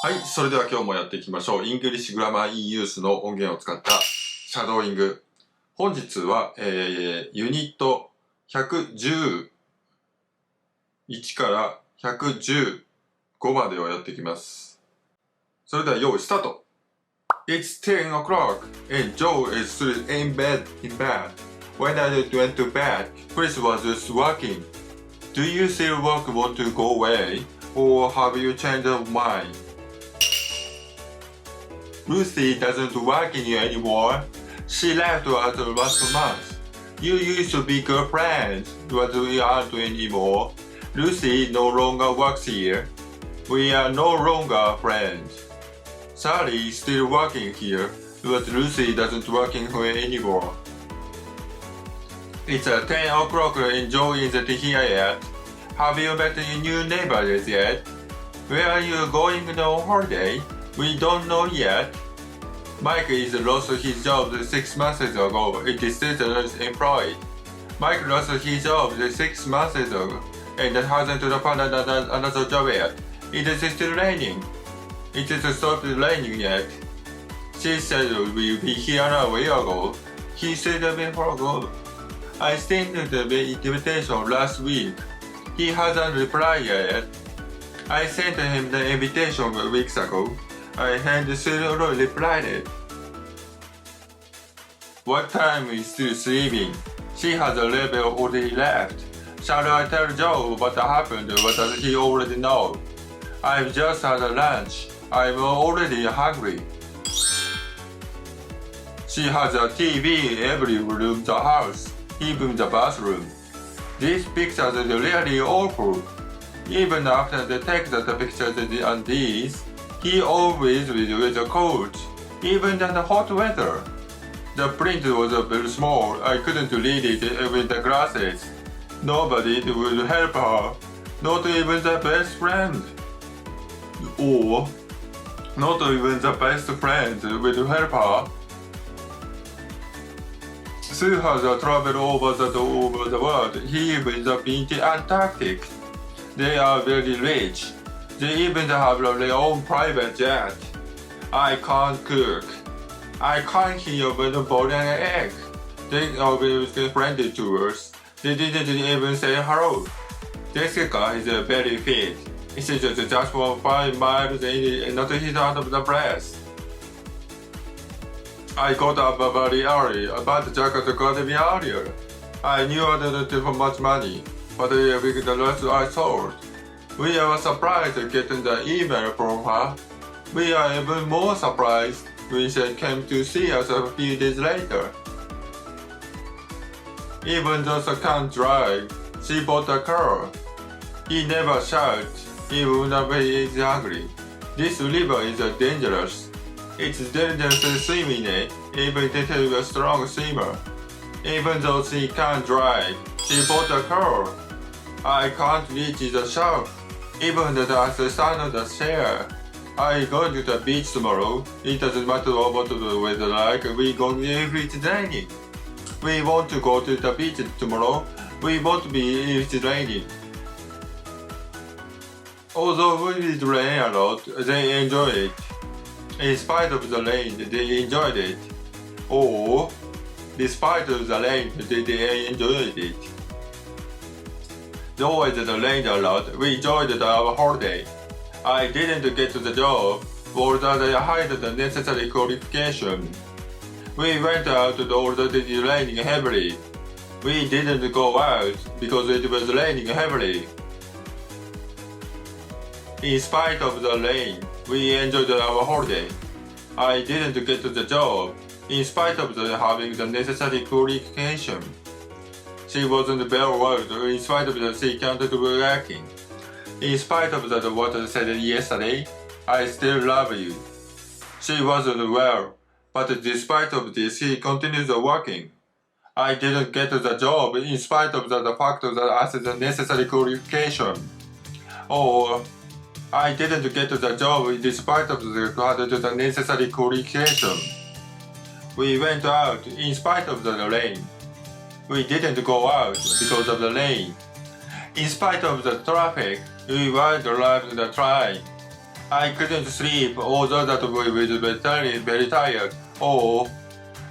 はい、それでは今日もやっていきましょう。イングリッシュグラマー in use の音源を使ったシャドーイング。本日は、ユニット111から115までをやっていきます。それでは用意スタート。It's 10 o'clock and Joe is still in bed. When I went to bed, Chris was just working. Do you still want to go away? Or have you changed your mind?Lucy doesn't work here anymore. She left us last month. You used to be girlfriends, but we aren't anymore. Lucy no longer works here. We are no longer friends. Sally is still working here, but Lucy doesn't work here anymore. It's 10 o'clock and Joe isn't here yet. Have you met your new neighbors yet? Where are you going on holiday?We don't know yet. Mike is lost his job 6 months ago. It is still employed. Mike lost his job 6 months ago and hasn't found another job yet. It is still raining. It has stopped raining yet. She said we'll be here a while ago. He said a bit ago. I sent the invitation last week. He hasn't replied yet.I sent him the invitation weeks ago. I had still replied it. What time is still sleeping? She has already left. Shall I tell Joe what happened? What does he already know? I've just had lunch. I'm already hungry. She has a TV in every room in the house, even the bathroom. These pictures are really awful.Even after they take the pictures and these, he always wears a coat, even in the hot weather. The print was very small. I couldn't read it with the glasses. Nobody would help her, not even the best friend. Or, not even the best friend would help her. Sue has traveled over the world. He even been to Antarctic.They are very rich. They even have their own private jet. I can't cook. I can't even boil an egg. They are very friendly to us. They didn't even say hello. Jessica is very fit. She's just for 5 miles and not hit out of the breath. I got up very early, but Jack got me earlier. I knew I didn't have much money.But with the rest I sold, we are surprised getting the email from her. We are even more surprised when she came to see us a few days later. Even though she can't drive, she bought a car. He never shouts, even when he is angry. This river is dangerous. It's dangerous to swim in it, even if you're a strong swimmer. Even though she can't drive, she bought a car.I can't reach the shop, even as I stand on the chair. I go to the beach tomorrow. It doesn't matter what the weather like. We go if it's raining. We want to go to the beach tomorrow. We won't be if it's raining. Although it rain a lot, they enjoy it. In spite of the rain, they enjoyed it. Or, despite of the rain, they enjoyed it.Though it rained a lot, we enjoyed our holiday. I didn't get the job, although I had the necessary qualification. We went out although it was raining heavily. We didn't go out because it was raining heavily. In spite of the rain, we enjoyed our holiday. I didn't get the job, in spite of having the necessary qualification.She wasn't very well in spite of that she can't do working. In spite of that what I said yesterday, I still love you. She wasn't well, but despite of this she continues working. I didn't get the job in spite of the fact that I had the necessary qualification. Or I didn't get the job despite of the necessary qualification. We went out in spite of the rain.We didn't go out because of the rain. In spite of the traffic, we were driving the train. I couldn't sleep, although that boy was very tired. Or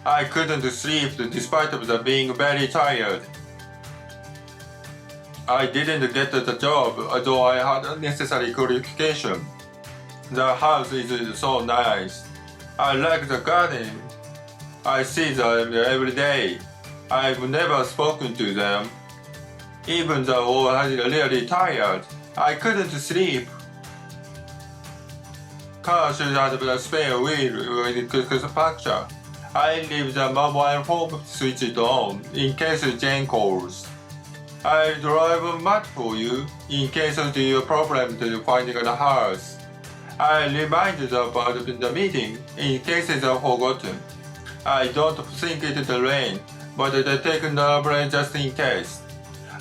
I couldn't sleep despite of the being very tired. I didn't get the job, although I had necessary qualification. The house is so nice. I like the garden. I see them every day. I've never spoken to them. Even though I was really tired, I couldn't sleep. Car should have a spare wheel with quick puncture. I leave the mobile phone switched on in case Jane calls. I'll drive a map for you in case of your problem to finding the house. I remind you about the meeting in case it's forgotten. I don't think it'll rain, but I take an umbrella just in case.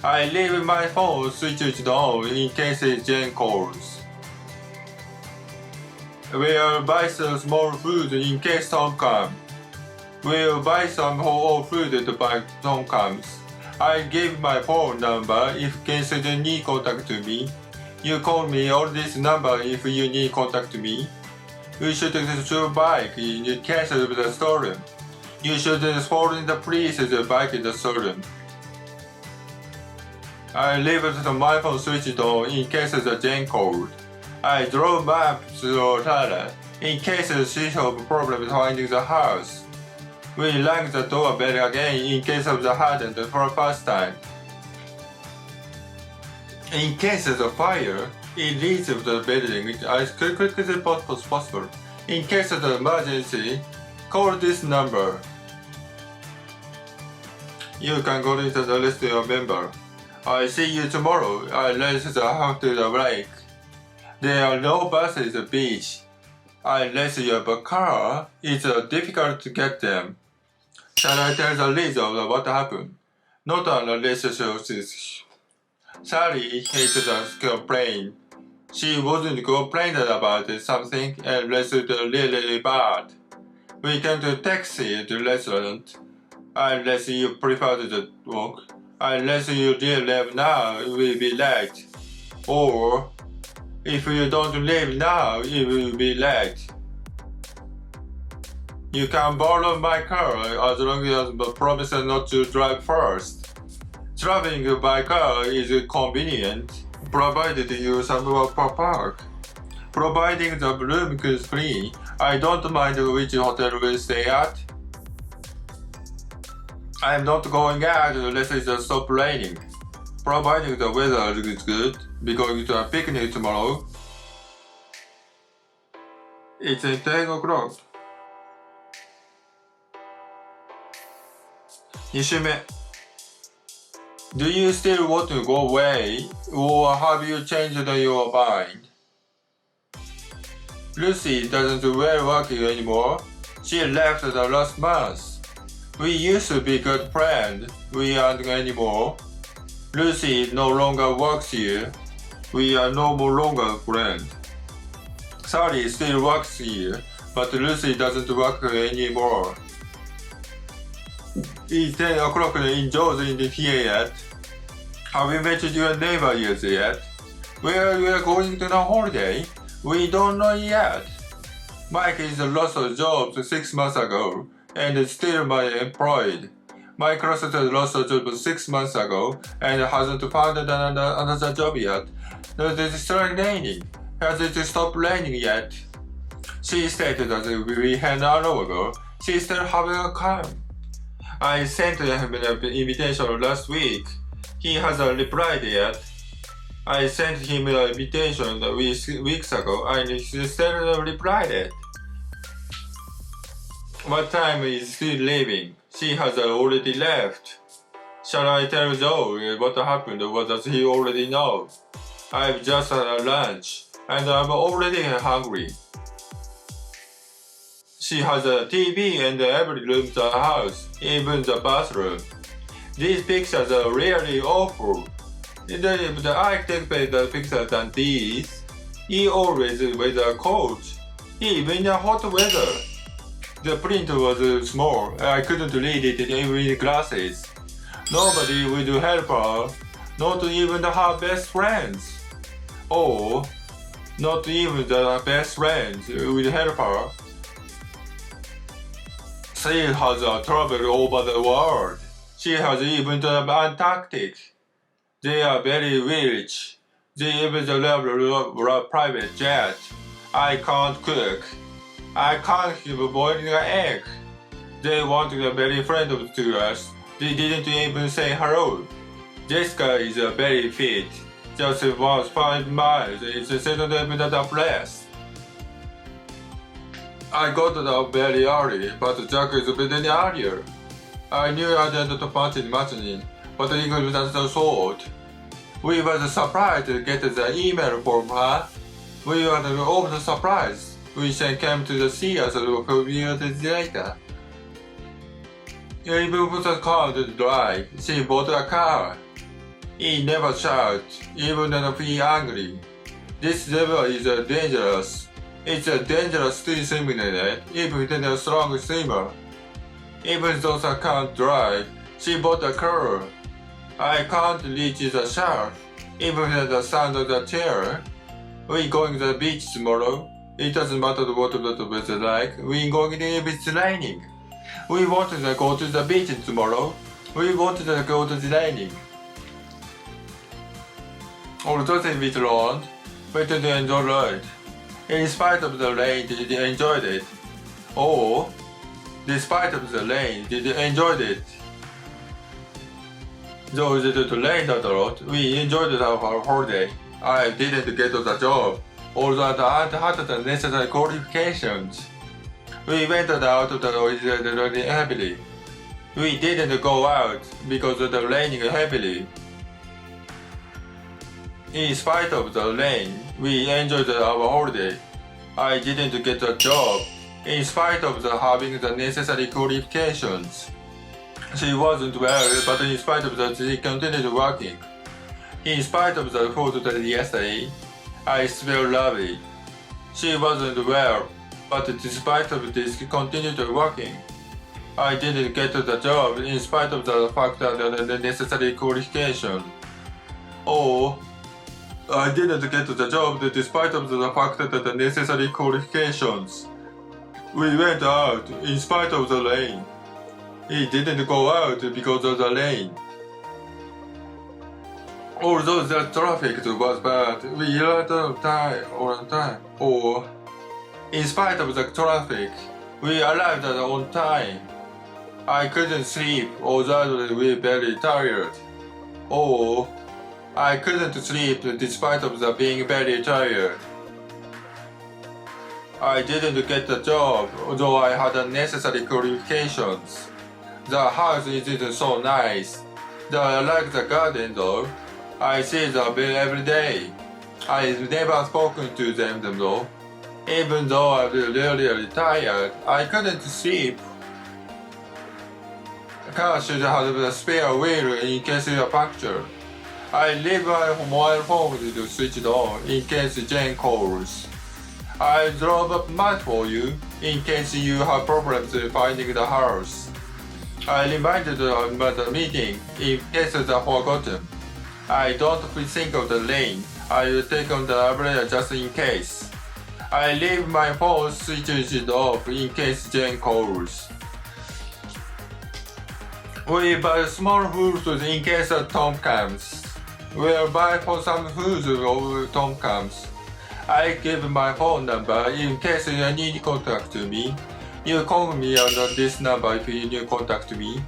I leave my phone switched on in case Jane calls. We'll buy some small food in case Tom comes. We'll buy some whole food by Tom comes. I give my phone number if in case you need contact me. You call me on this number if you need contact me. You should bike in case of the stolen. You should follow the police's bike in the stolen. I leave my phone switched on in case the Jane called. I drove map to Tara in case she has problems finding the house. We rang the doorbell again in case of the hardened for the first time. In case of the fire, it leaves the building as quickly as possible. In case of the emergency, call this number. You can go into the rest of your member. I see you tomorrow. I race the house to the lake. There are no buses at the beach. Unless you have a car, it's difficult to get them. Shall I tell the reason of what happened? Not unless Sally hated the complaint. She wasn't complaining about something unless it was really bad. We came to taxi to the restaurant. Unless you prefer to walk. Unless you leave now, it will be late. Or if you don't leave now, it will be late. You can borrow my car as long as you promise not to drive first. Traveling by car is convenient, provided you somewhere per park. Providing the room is free, I don't mind which hotel we stay at. I'm not going out unless it stops raining. Providing the weather is good, we're going to a picnic tomorrow. It's 10 o'clock. 2週目 Do you still want to go away, or have you changed your mind? Lucy doesn't wear working anymore. She left the last month. We used to be good friends. We aren't anymore. Lucy no longer works here. We are no longer friends. Sally still works here, but Lucy doesn't work anymore. It's 10 o'clock in Joe's in the here yet. Have you met your neighbor yet? Where we are going to the holiday? We don't know yet. Mike is lost a job 6 months ago and is still my employed. My classmate lost a job 6 months ago and hasn't found another job yet. It's still raining. Has it stopped raining yet? She stated that we had an hour ago. She still hasn't come. I sent him an invitation last week. He hasn't replied yet. I sent him an invitation weeks ago and he still replied it. What time is she leaving? She has already left. Shall I tell Joe what happened or does he already know? I've just had lunch and I'm already hungry. She has a TV in every room of the house, even the bathroom. These pictures are really awful. If I take better pictures than these, he always wears a coat, even in hot weather. The print was small, I couldn't read it even with glasses. Nobody would help her, not even her best friends. Or Not even the best friends will help her. She has traveled over the world. She has even to Antarctic. They are very rich. They even have a private jet. I can't cook. I can't even boil an egg. They want to be very friendly to us. They didn't even say hello. Jessica is very fit. Just walks 5 miles. It's a second minute place. I got up very early, but Jack is very earlier. I knew I didn't fancy imagining, but English was so short. We were surprised to get the email from her. We were also surprised when she came to see us a few years later. Even with a car to drive, she bought a car. He never shouts, even if he's angry. This river is dangerous. It's dangerous to swim in it, even with a strong swimmer. Even though I can't drive, she bought a car. I can't reach the shore, even with the sound of the chair. We're going to the beach tomorrow. It doesn't matter what the weather like. We're going if it's raining. We want to go to the beach tomorrow. We want to go to the raining. Although they withdrawn, we didn't enjoy it. In spite of the rain, they enjoyed it. Or, despite of the rain, they enjoyed it. Though it rained a lot, we enjoyed our holiday. I didn't get the job, although I had the necessary qualifications. We went out of the raining heavily. We didn't go out because of the raining heavily. In spite of the rain, we enjoyed our holiday. I didn't get a job, in spite of having the necessary qualifications. She wasn't well, but in spite of that, she continued working. In spite of the food that yesterday, I smell lovely. She wasn't well, but despite of this, she continued working. I didn't get the job in spite of the fact that the necessary qualification. Or, I didn't get the job despite of the fact that the necessary qualifications. We went out in spite of the rain. He didn't go out because of the rain. Although the traffic was bad, we arrived on time. Or, in spite of the traffic, we arrived on time. I couldn't sleep, although we were very tired. Or, I couldn't sleep despite of the being very tired. I didn't get the job, although I had the necessary qualifications. The house isn't so nice. I like the garden though. I see them every day. I've never spoken to them though. Even though I was really tired, I couldn't sleep. The car should have a spare wheel in case of a puncture. I leave my mobile phone to switch on in case Jane calls. I drove up map for you in case you have problems finding the house. I reminded them about the meeting in case they forgotten. I don't think of the rain. I will take on the umbrella just in case. I leave my phone switched off in case Jane calls. We buy small foods in case Tom comes. We'll buy for some foods when Tom comes. I give my phone number in case you need to contact me. You call me on this number if you need to contact me.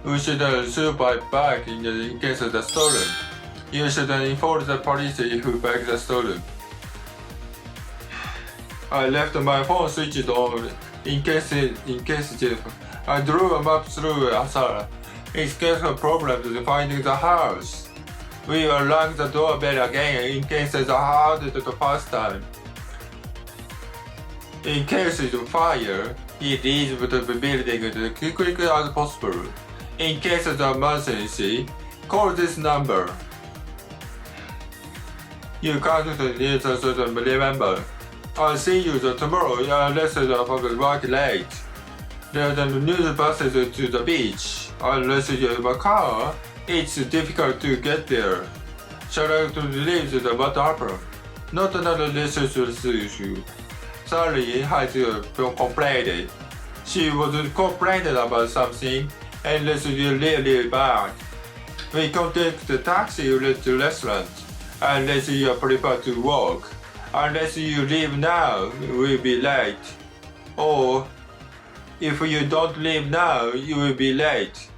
We should survive back in case of the stolen. You should inform the police if you bag the stolen. I left my phone switched on in case I drew a map through Asara in case of problems finding the house. We will lock the doorbell again in case it's hard the first time. In case of fire, he leaves the building as quickly as possible. In case of emergency, call this number. You can't remember. I'll see you tomorrow unless you work late. There's new buses to the beach. Unless you have a car, it's difficult to get there. Shall I leave what happened? Not another issue. Sally has complained. She was complaining about something, and this is really bad. We can take the taxi to the restaurant, unless you prefer to walk. Unless you leave now, we'll be late. Or, if you don't leave now, you will be late.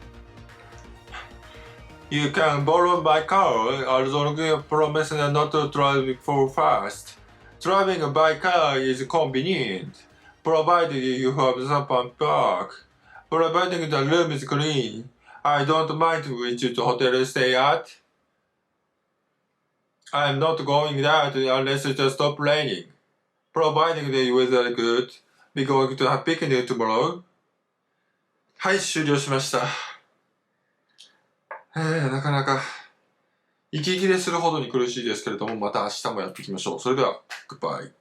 You can borrow my car as long as you promise not to drive for fast. Driving by car is convenient, provided you have some park. Providing the room is clean. I don't mind which hotel you stay at. I'm not going out unless it stops raining. Providing the weather is good, we're going to have picnic tomorrow. はい、終了しました。なかなか息切れするほどに苦しいですけれども、また明日もやっていきましょう。それでは、グッバイ。